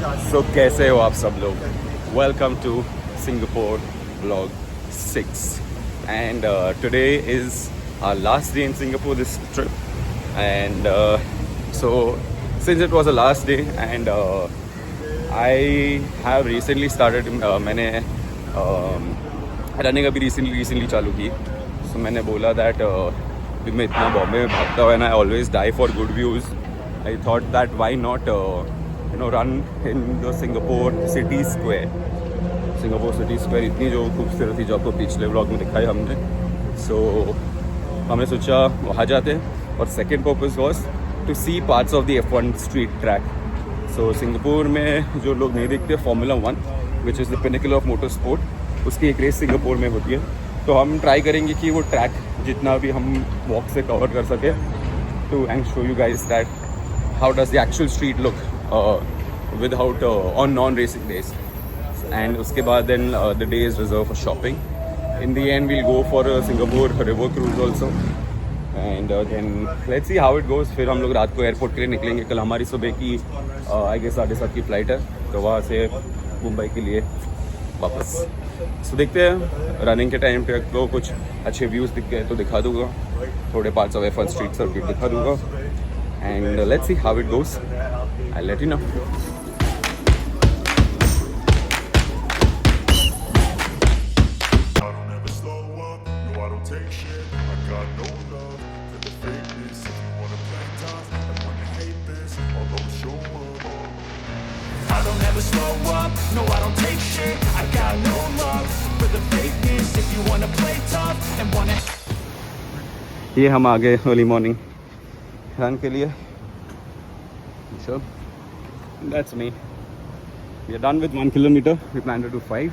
So कैसे हो आप सब लोग? Welcome to Singapore Vlog 6 and today is our last day in Singapore this trip and so since it was the last day and I have recently started मैंने running अभी recently चालू की so मैंने बोला that मैं इतना बॉम्बे में भागता हूँ and I always die for good views. I thought that why not run in the Singapore City Square. Singapore City Square इतनी जो खूबसूरत थी जो आपको पिछले व्लॉग में दिखाई हमने. So हमने सोचा वहाँ जाते हैं और second purpose was to see parts of the F1 street track. So Singapore में जो लोग नहीं देखते Formula 1 which is the pinnacle of motor sport, उसकी एक रेस सिंगापुर में होती है. तो हम ट्राई करेंगे कि वो ट्रैक जितना भी हम वॉक से कवर कर सके to and show you guys that how does the actual street look without on non-racing days. And uske baad then the day is reserved for shopping. In the end we'll go for a Singapore river cruise also and then let's see how it goes. फिर हम लोग रात को airport के लिए निकलेंगे. कल हमारी सुबह की आई गेस 7:30 की फ़्लाइट है तो वहाँ से मुंबई के लिए वापस. सो देखते हैं रनिंग के टाइम पे तो कुछ अच्छे व्यूज़ दिख गए तो दिखा दूँगा, थोड़े parts of F1 street circuit दिखा दूँगा. And let's see how it goes. I'll let you know. ये हम आ गए अर्ली मॉर्निंग रन के लिए. So that's me. We are done with 1 kilometer. We plan to do 5.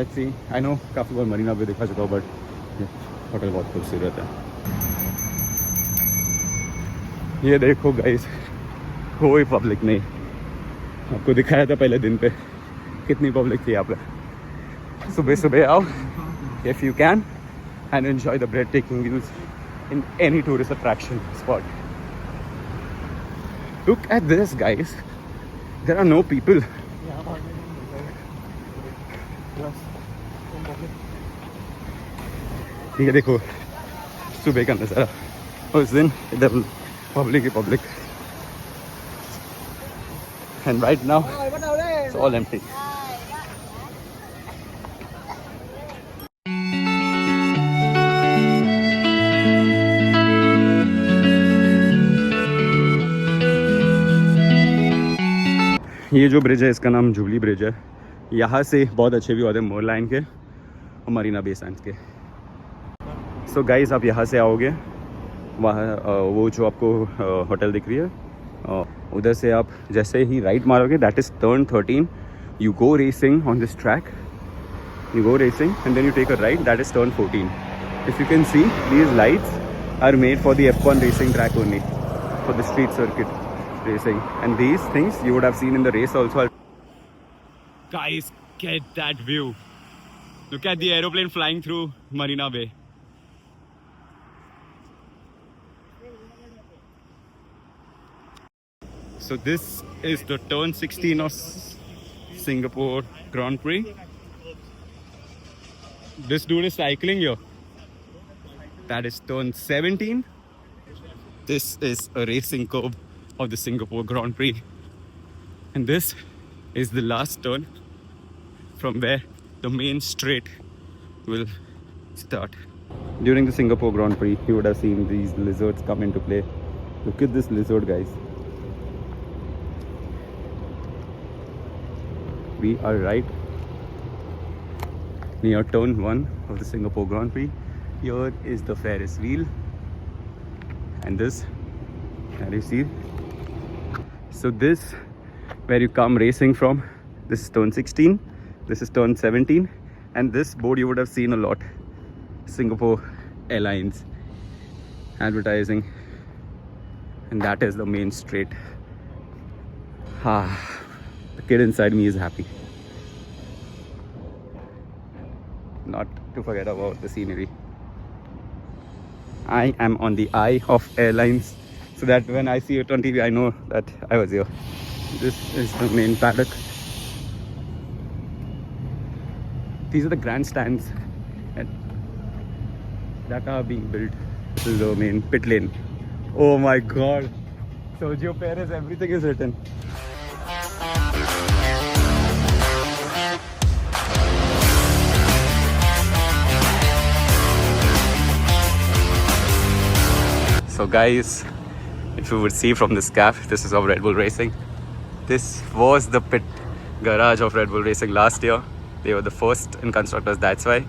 Let's see. I know काफ़ी बार मरीना भी दिखा चुका हूँ बट होटल बहुत खूबसूरत है. ये देखो गाइस, कोई पब्लिक नहीं. आपको दिखाया था पहले दिन पे कितनी पब्लिक थी यहाँ पे. सुबह सुबह आओ if you can and enjoy the breathtaking views in any tourist attraction spot. Look at this guys, there are no people. ये देखो सुबह का नज़ारा. उस दिन इधर public he public and right now it's all empty. ये जो ब्रिज है इसका नाम जुबली ब्रिज है. यहाँ से बहुत अच्छे व्यू आते हैं मोर लाइन के और मरीना बे सैंड्स के. सो गाइस आप यहाँ से आओगे वहाँ वो जो आपको होटल दिख रही है उधर से आप जैसे ही राइट मारोगे that is turn 13. You go racing on this track, you go racing and then you take a right that is turn 14. If you can see these lights are made for the F1 racing track only, for the street circuit racing, and these things you would have seen in the race also. Guys, get that view. Look at the aeroplane flying through Marina Bay. So this is the turn 16 of Singapore Grand Prix. This dude is cycling here. That is turn 17. This is a racing curve of the Singapore Grand Prix, and this is the last turn from where the main straight will start. During the Singapore Grand Prix you would have seen these lizards come into play. Look at this lizard guys. We are right near turn 1 of the Singapore Grand Prix. Here is the Ferris wheel and this, can you see? So this where you come racing from, this is turn 16, this is turn 17, and this board you would have seen a lot, Singapore Airlines advertising, and that is the main straight. The kid inside me is happy. Not to forget about the scenery. I am on the eye of airlines so that when I see it on TV, I know that I was here. This is the main paddock. These are the grandstands that are being built. This is the main pit lane. Oh my god. Sergio Perez, everything is written. So guys, if you would see from this gap, this is of Red Bull Racing. This was the pit garage of Red Bull Racing last year. They were the first in constructors, that's why.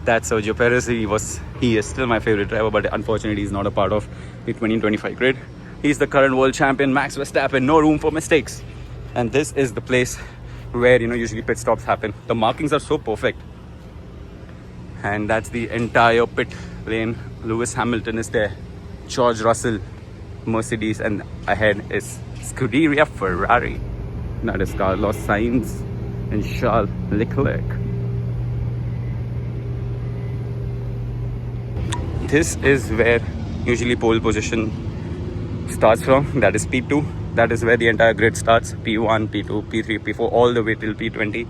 That's Sergio Perez. He is still my favorite driver, but unfortunately he's not a part of the 2025 grid. He's the current world champion, Max Verstappen, no room for mistakes. And this is the place where, usually pit stops happen. The markings are so perfect. And that's the entire pit lane. Lewis Hamilton is there. George Russell, Mercedes, and ahead is Scuderia Ferrari. That is Carlos Sainz and Charles Leclerc. This is where usually pole position starts from. That is P2. That is where the entire grid starts. P1, P2, P3, P4, all the way till P20.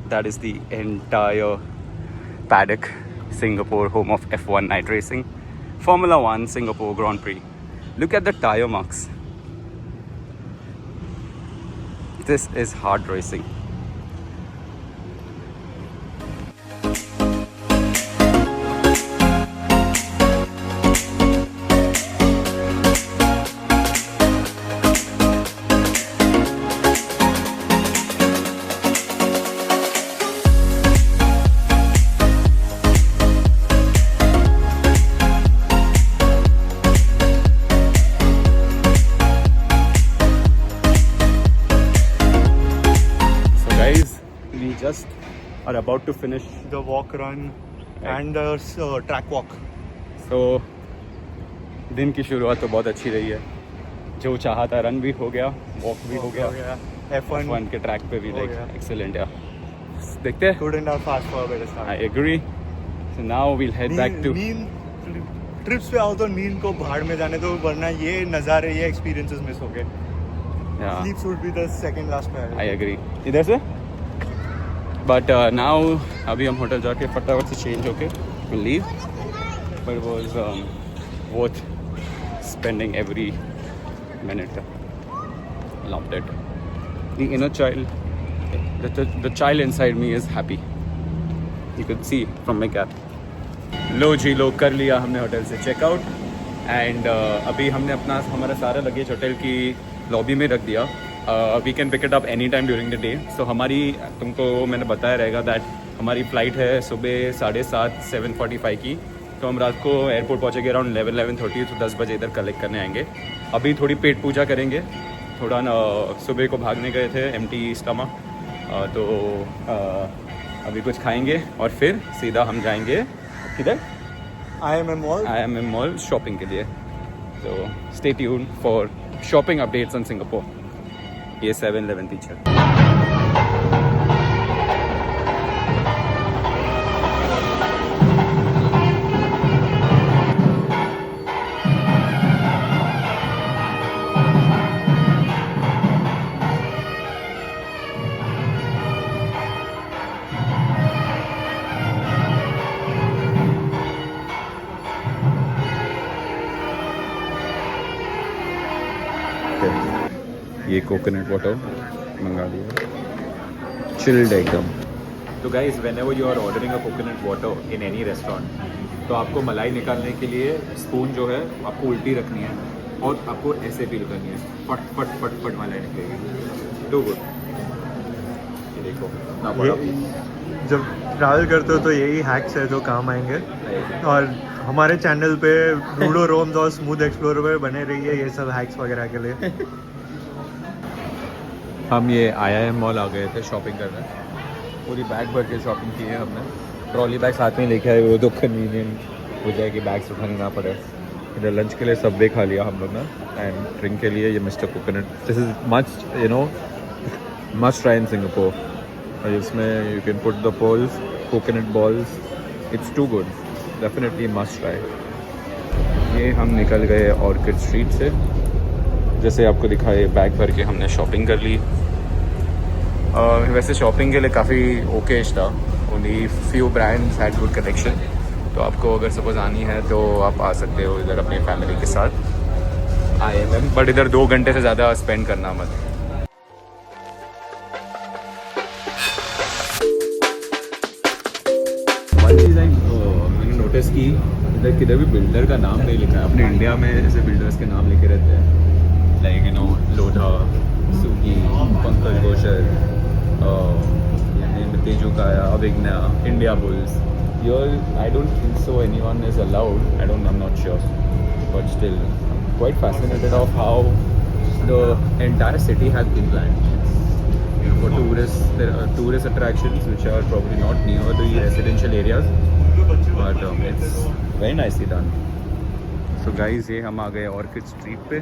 That is the entire paddock. Singapore, home of F1 night racing. Formula 1 Singapore Grand Prix. Look at the tire marks. This is hard racing. Just are about to finish the walk run and the track walk. So दिन की शुरुआत तो बहुत अच्छी रही है. जो चाहा था रन भी हो गया, वॉक भी हो गया. F1 के ट्रैक पे भी excellent है. देखते हैं. Couldn't have asked for a better start. I agree. So now we'll head back to. Trips पे आओ तो नींद को भाड़ में जाने दो, वरना ये नज़ारे, ये एक्सपीरियंसेस मिस हो गए. Sleep should be the second last priority. I agree. इधर से? But now अभी हम होटल जाके फटाफट से चेंज होके we'll leave. But it was worth spending every minute. Loved it. The inner child, the child inside me is happy. You could see from my cap. लो जी, लो कर लिया हमने होटल से चेकआउट. एंड अभी हमने हमारा सारा लगेज होटल की lobby में रख दिया. We can pick it up any time during the day. So हमारी, तुमको मैंने बताया रहेगा दैट हमारी फ़्लाइट है सुबह 7:30 7:45 की. तो हम रात को एयरपोर्ट पहुँचेंगे अराउंड 11:30. तो 10 बजे इधर कलेक्ट करने आएंगे. अभी थोड़ी पेट पूजा करेंगे. थोड़ा सुबह को भागने गए थे एम्प्टी स्टमक. तो अभी कुछ खाएंगे और फिर सीधा हम जाएंगे किधर? IMM मॉल शॉपिंग के लिए. तो stay tune for shopping updates on Singapore. ये 7-Eleven टीचर. ये कोकोनट वाटर मंगा दिया, चिल्ड एकदम. तो guys, whenever you are ordering a coconut water in any restaurant, तो आपको मलाई निकालने के लिए स्पून जो है आपको उल्टी रखनी है और आपको ऐसे फील करनी है. फट फट फट फट मलाई निकलेगी. Too good. ये देखो ना बड़ा. जब ट्रैवल करते हो तो यही हैक्स है जो काम आएंगे. और हमारे चैनल पे रूडो रोम्स और स्मूथ एक्सप्लोरर पे बने रहिए ये सब हैक्स वगैरह के लिए. हम ये IIM मॉल आ गए थे शॉपिंग करने. पूरी बैग भर के शॉपिंग की है हमने. ट्रॉली बैग साथ में लेके आए, वो तो कन्वीनियंट हो जाए कि बैग्स उठाने ना पड़े. इधर लंच के लिए सबवे खा लिया हम लोग ने. एंड ड्रिंक के लिए ये mister coconut. This is must try in Singapore. इसमें you can put the balls, coconut balls. It's too good. Definitely must try. ये हम निकल गए ऑर्किड स्ट्रीट से, जैसे आपको दिखाए बैग भर के हमने शॉपिंग कर ली। वैसे शॉपिंग के लिए काफ़ी ओकेश था, only few brands had good collection. तो आपको अगर सपोज आनी है तो आप आ सकते हो इधर अपनी फैमिली के साथ IMM, बट इधर 2 घंटे से ज़्यादा स्पेंड करना मत। वन चीज़ मैंने नोटिस की, इधर किधर भी बिल्डर का नाम नहीं लिखा है। अपने इंडिया में जैसे बिल्डर्स के नाम लिखे रहते हैं, लाइक लोधा, सुगी, पंकज घोषर, तेजुकाया, अभिज्ञा, Indiabulls. I don't think so anyone is allowed. I'm not sure, but still I'm quite fascinated of how the entire city has been planned. For tourists, there are tourist attractions which are probably not near the residential areas, but it's very nicely done. So guys, ये हम आ गए orchid street पे।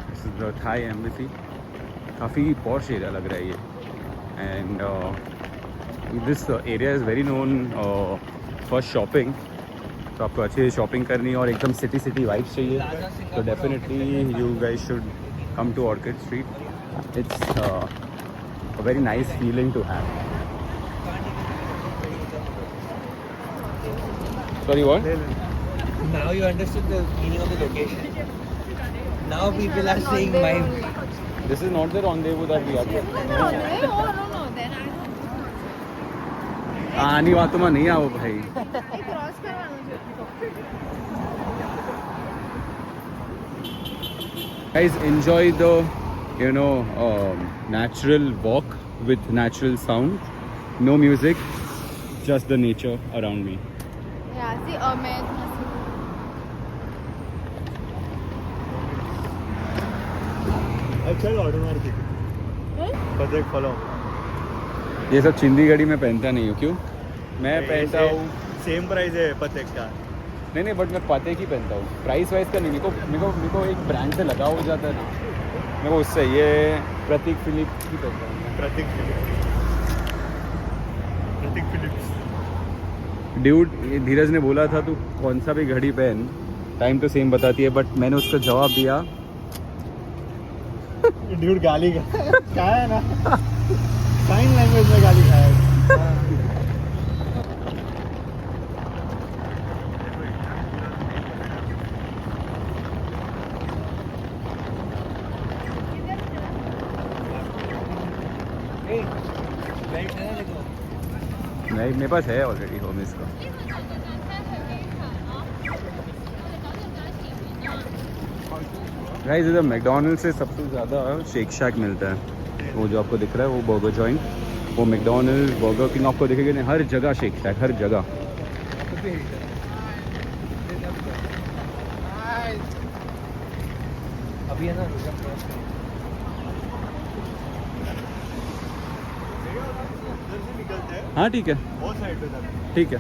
This is the Thai embassy. काफ़ी posh area लग रहा है ये, and this area is very known for shopping. तो आपको अच्छी शॉपिंग करनी है और एकदम सिटी वाइब्स चाहिए तो definitely you guys should come to Orchid Street. It's a very nice feeling to have. Sorry, what? Now you understood the meaning of the location. Now people are saying my. This is not the rendezvous that we are doing. No, then I आनी बातों में नहीं आओ भाई। Cross करवाना Guys, enjoy the natural walk with natural sound, no music, just the nature around me. Yeah, see, मैं चल order मार के पते फॉलो। ये सब चिंदी गड़ी में पहनता नहीं हूँ। क्यों? मैं पहनता हूँ, सेम प्राइस है पते का। नहीं बट मैं पते की पहनता हूँ, प्राइस वाइज का नहीं। मेरे को एक ब्रांड से लगा हो जाता है मेरे को उससे। ये प्रतीक फिलिप्स की पहनता हूँ मैं। प्रतीक फिलिप्स। ड्यूड, धीरज ने बोला था तू कौन सा भी घड़ी पहन, टाइम तो सेम बताती है, बट मैंने उसको जवाब दिया ड्यूड गाली का है ना, साइन लैंग्वेज में गाली खाया है। नहीं, मेरे पास है ऑलरेडी होम इसका। गाइस, इधर मैकडॉनल्ड्स से सबसे ज़्यादा शेक शैक मिलता है। वो जो आपको दिख रहा है वो बर्गर जॉइंट, वो मैकडॉनल्ड्स, बर्गर किंग आपको दिखेगा नहीं, हर जगह शेक शैक, हर जगह। अभी है ना हाँ ठीक है, वो साइड पे था। ठीक है।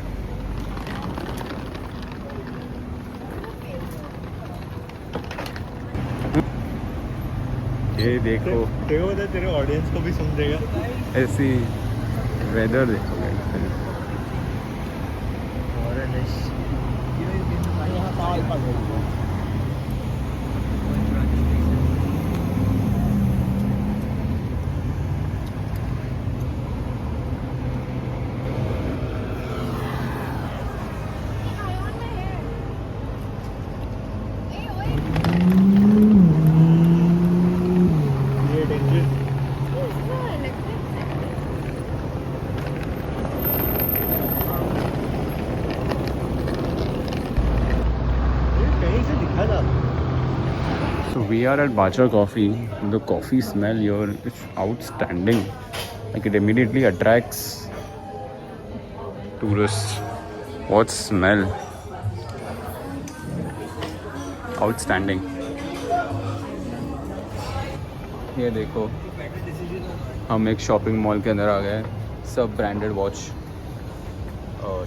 ये देखो, देखो बता, तेरे ऑडियंस को भी समझेगा। ऐसी वेदर देखो guys। ये डेंजर। कहीं से दिखा था। So we are at Bacha Coffee. The coffee smell here is outstanding. Like it immediately attracts tourists. What smell? Outstanding. ये देखो, हम एक शॉपिंग मॉल के अंदर आ गए। सब ब्रांडेड वॉच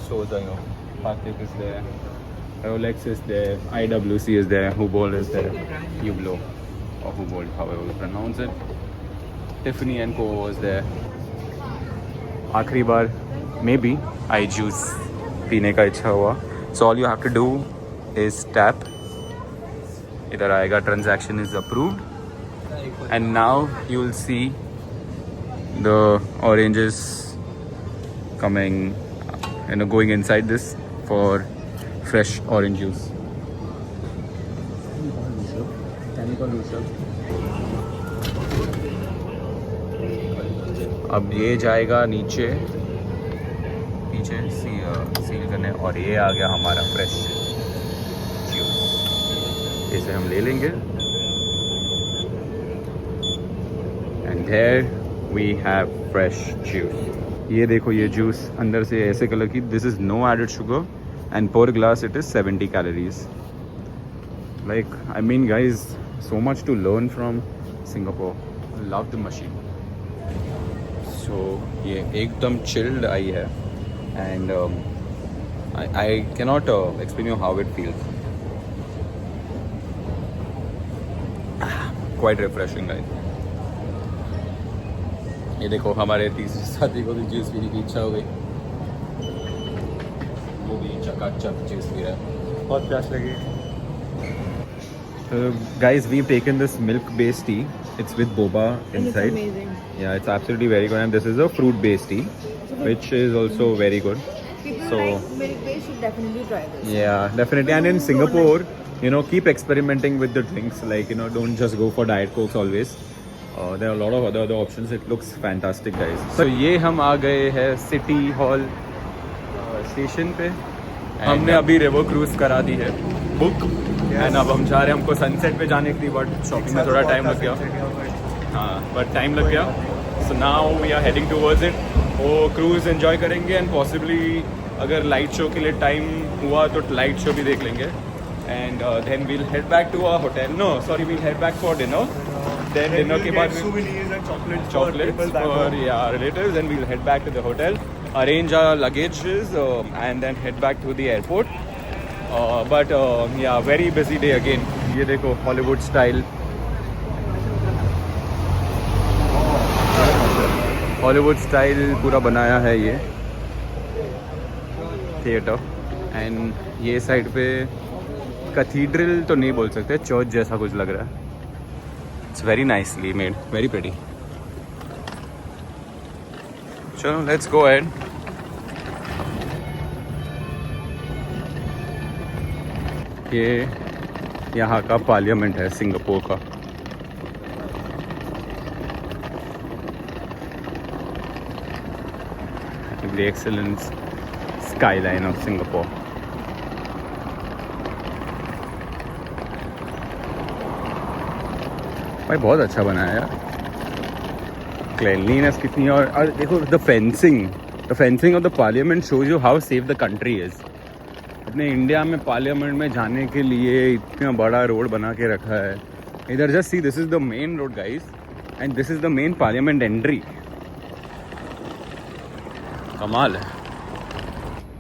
शोज आई हो। Patek is there, Rolex is there, IWC is there, Hublot is there, Hublot or Hublot, however you pronounce it. Tiffany & Co was there. आखिरी बार maybe I juice पीने का इच्छा हुआ. So all you have to do is tap इधर आएगा transaction is approved and now you will see the oranges coming going inside this for fresh orange juice. अब ये जाएगा नीचे पीछे सील करने और ये आ गया हमारा फ्रेश जूस. इसे हम ले लेंगे and there we have fresh juice. ये देखो ये जूस अंदर से ऐसे कलर की. This is no added sugar and per glass it is 70 calories. Like I mean guys so much to learn from Singapore. Love the machine. So ये एकदम chilled आई है and I cannot explain you how it feels. Quite refreshing guys. ये देखो हमारे तीसरे साथी को भी जूस पीने की इच्छा हो गई. वो भी चकाचक जूस पी रहा है. बहुत प्यास लगी. Guys, we've taken this milk-based tea. It's with boba inside. It's amazing. Yeah, it's absolutely very good. And this is a fruit-based tea, which is also very good. People So- like milk based should definitely try this. Yeah, definitely. And in Singapore, you know, keep experimenting with the drinks. Like, you know, don't just go for Diet Cokes always. There are a lot of other options. It looks fantastic, guys. So ये हम आ गए हैं city hall station पे. हमने अभी river cruise करा दी है book and अब हम जा रहे हैं. हमको सनसेट पे जाने के लिए बट शॉपिंग में थोड़ा टाइम लग गया. हाँ बट टाइम लग गया. So now we are heading towards it. वो क्रूज एंजॉय करेंगे एंड पॉसिबली अगर लाइट शो के लिए टाइम हुआ तो लाइट शो भी देख लेंगे. And then we'll head back to our hotel. No sorry, we'll head back for dinner. Then dinner के बाद souvenirs and chocolates for people relatives, and we'll head back to the hotel, arrange our luggages, and then head back to the airport. But yeah, very busy day again. ये देखो Hollywood style. Hollywood style पूरा बनाया है ये theatre. And ये side पे cathedral तो नहीं बोल सकते, चर्च जैसा कुछ लग रहा है. It's very nicely made, very pretty. Chalo, let's go ahead. ये यहाँ का पार्लियामेंट है सिंगापुर का. The excellent skyline of Singapore. भाई बहुत अच्छा बनाया है यार. क्लीनलीनेस कितनी है. और देखो the fencing of the parliament shows you how safe the country is. अपने इंडिया में पार्लियामेंट में जाने के लिए इतना बड़ा रोड बना के रखा है. इधर just see, this is the main road guys and this is the main parliament entry. कमाल है.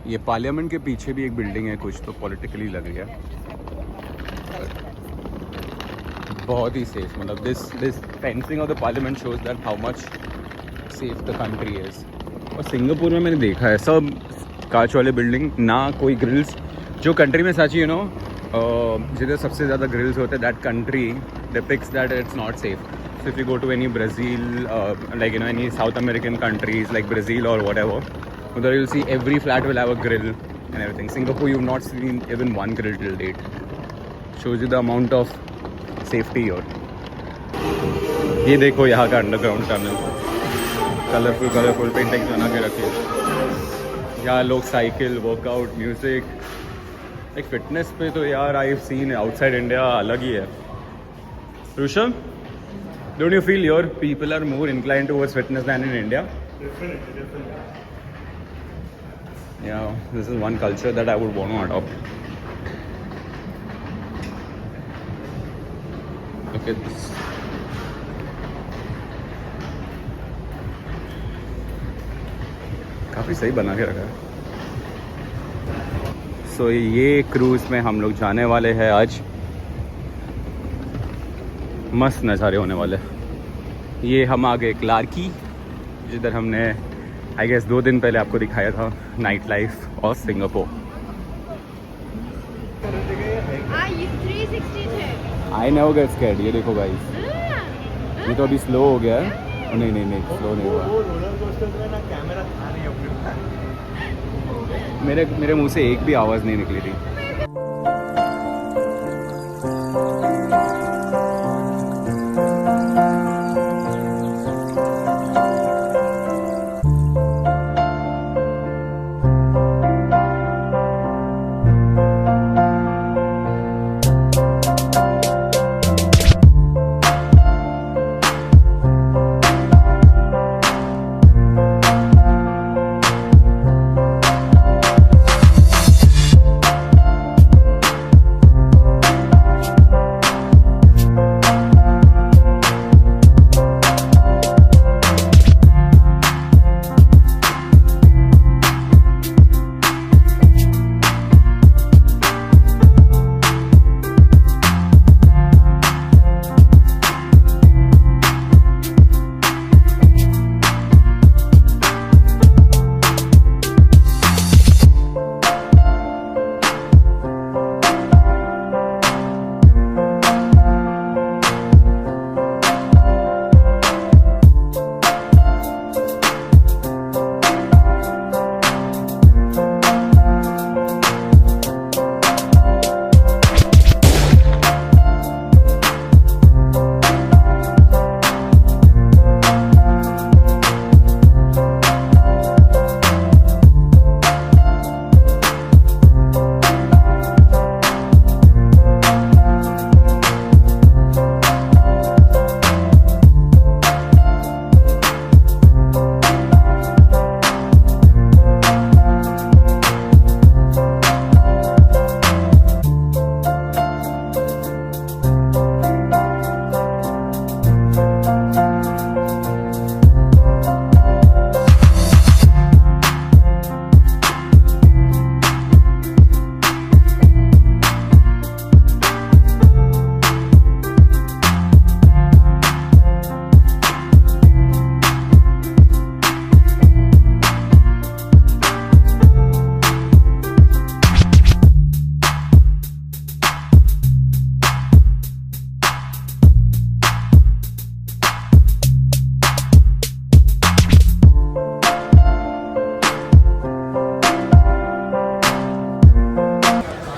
ये पार्लियामेंट के पीछे भी एक बिल्डिंग है, कुछ तो पॉलिटिकली लग गया. बहुत ही सेफ. मतलब this fencing of the parliament shows that how much safe the country is. और सिंगापुर में मैंने देखा है सब कांच वाले बिल्डिंग, ना कोई ग्रिल्स. जो कंट्री में सच यू नो जिधर सबसे ज़्यादा ग्रिल्स होते हैं that country depicts that it's not safe. So if you go to any Brazil like you know any South American countries like Brazil और वट एवर, उधर you'll see every flat will have a grill and everything. Singapore you've not seen even one grill till date. Shows you the amount of safety here. ये देखो यहाँ का underground tunnel. Colourful paintings बना के रखे. यहाँ लोग साइकिल, वर्कआउट, म्यूजिक. एक फिटनेस पे तो यार I have seen outside India अलग ही है. Rishabh, don't you feel your people are more inclined towards fitness than in India? Definitely. Yeah, this is one culture that I would want to adopt. Look at this. काफ़ी सही बना के रखा है. सो ये cruise में हम लोग जाने वाले हैं आज. मस्त नज़ारे होने वाले. ये हम आ गए क्लार्की, जिधर हमने आई गेस 2 दिन पहले आपको दिखाया था नाइट लाइफ ऑफ सिंगापुर. ये 360 थे. I never get scared. ये देखो गाइस, ये तो अभी स्लो हो गया है. नहीं नहीं नहीं, स्लो नहीं हुआ. वो रोलर कोस्टर में ना कैमरा था नहीं अपने पास. मेरे मुंह से एक भी आवाज़ नहीं निकली थी.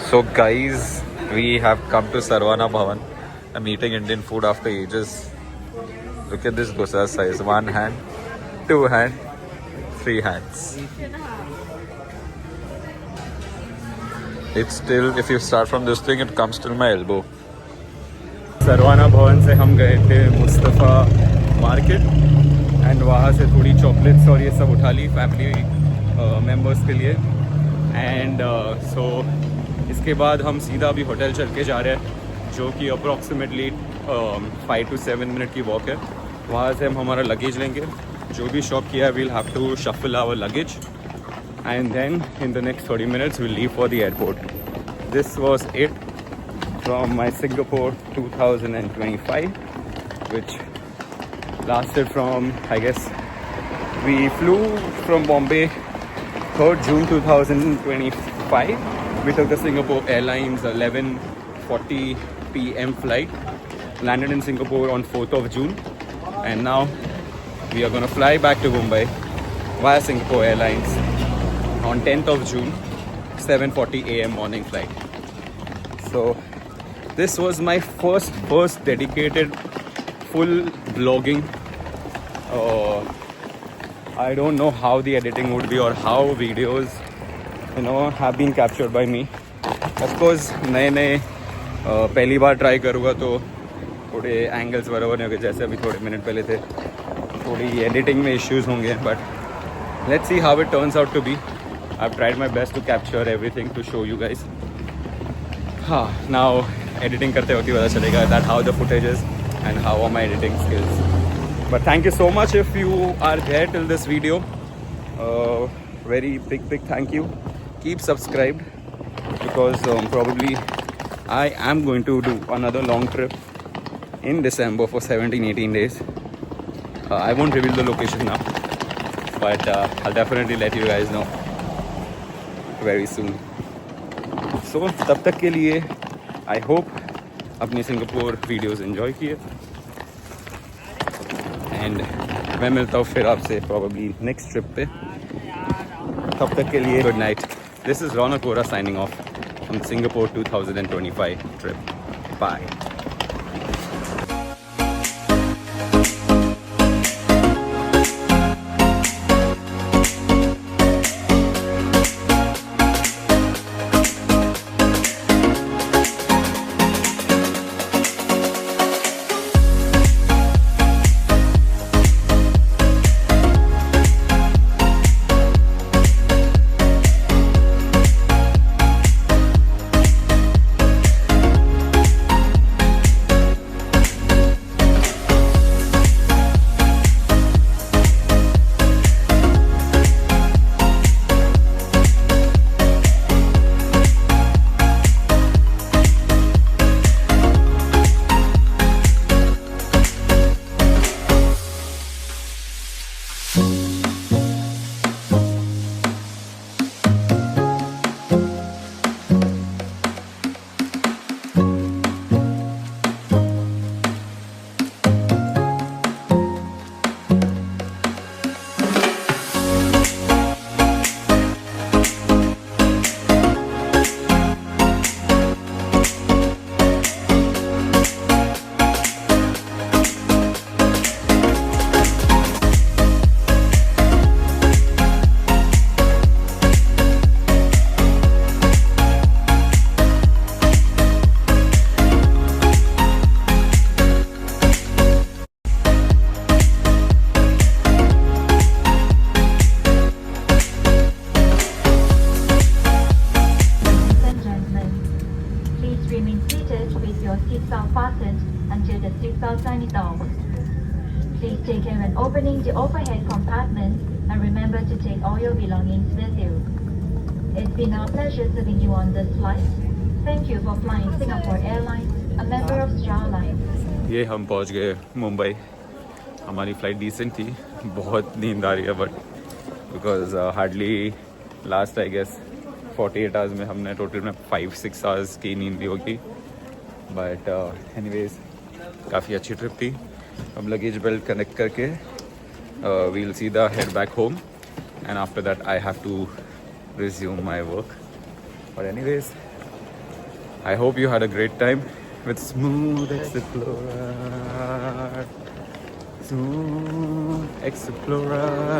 So guys, we have come to Sarvana Bhavan. I'm eating Indian food after ages. Look at this dosa size. 1 hand, 2 hand, 3 hands. It's still, if you start from this thing, it comes till my elbow. Saravana भवन से हम गए थे Mustafa market and वहाँ से थोड़ी chocolates और ये सब उठा ली फैमिली मेम्बर्स के लिए. एंड सो इसके बाद हम सीधा अभी होटल चल के जा रहे हैं, जो कि अप्रॉक्सीमेटली 5 to 7 मिनट की वॉक है. वहाँ से हम हमारा लगेज लेंगे. जो भी शॉप किया है we'll have to shuffle our luggage and then in the next 30 minutes we'll leave for the airport. This was it from my Singapore 2025, which lasted from, I guess, we flew from Bombay 3rd June 2025. We took the Singapore Airlines 11:40 p.m. flight, landed in Singapore on 4th of June, and now we are going to fly back to Mumbai via Singapore Airlines on 10th of June, 7:40 a.m. morning flight. So this was my first dedicated full vlogging. I don't know how the editing would be or how videos have been captured by me. Of course नए पहली बार try करूँगा तो थोड़े angles बराबर नहीं होंगे, जैसे अभी थोड़े मिनट पहले थे. थोड़ी एडिटिंग में इश्यूज होंगे, but let's see how it turns out to be. I have tried my best to capture everything to show you guys. हाँ, नाउ एडिटिंग करते वक्त पता चलेगा that how the footage is and how are my editing skills. But thank you so much if you are there till this video. Very big thank you. Keep subscribed because probably I am going to do another long trip in December for 17-18 days. I won't reveal the location now, but I'll definitely let you guys know very soon. So तब तक के लिए I hope अपनी Singapore videos enjoy किए and मैं मिलता हूँ फिर आपसे प्रॉब्ली नेक्स्ट ट्रिप पे. तब तक के लिए good night. This is Raunak Vora signing off from Singapore 2025 trip. Bye. Until the seatbelt sign is off. Please take care when opening the overhead compartment and remember to take all your belongings with you. It's been our pleasure serving you on this flight. Thank you for flying Singapore Airlines, a member of Star Alliance. ये हम पहुंच गए मुंबई. हमारी flight decent थी. बहुत नींद आ रही है but because hardly last I guess 48 hours में हमने टोटल में 5-6 आवर्स की नींद ली होगी. बट एनीवेज काफ़ी अच्छी ट्रिप थी. हम लगेज बेल्ट कनेक्ट करके वील सीधा head back home and after that I have to resume my work. But anyways I hope you had a great time with Smooth Explorer. Smooth Explorer.